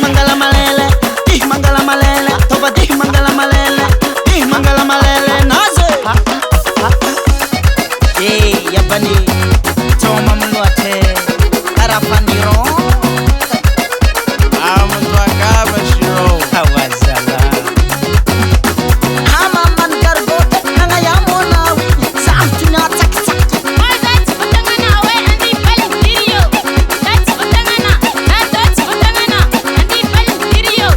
mangala malele, mangala malele, toba mangala malele, mangala malele, naze. Yabani, toma mluate, arapandiro. Amundwa kaba shiro. Awazala. Hama man gargote, nanga yamona wi, saaftina tak tak. That's utangana we andi pale video. That's utangana andi pale video.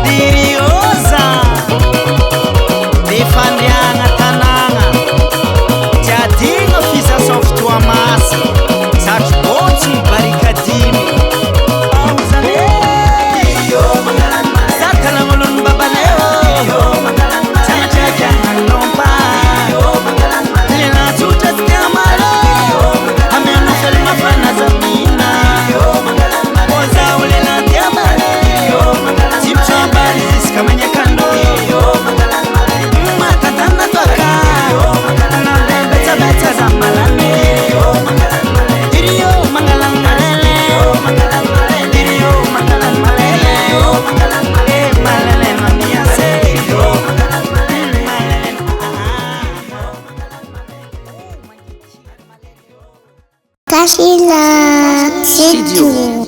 Dirioza, defandianga tananga, jadinga fisa softwa masi, sakbotsi barikadimi. Auzale, sakalangolun babaneo, chachacha lompa, nina tutas kamalo, amenu selma fana zamina, oza ulela tiamale, tipcha bali kamanya kando, matatana toka, beta beta zamalane, dirio mangalangalele, dirio mangalangalele, malele mamiase, malele. Kasih lah, Studio.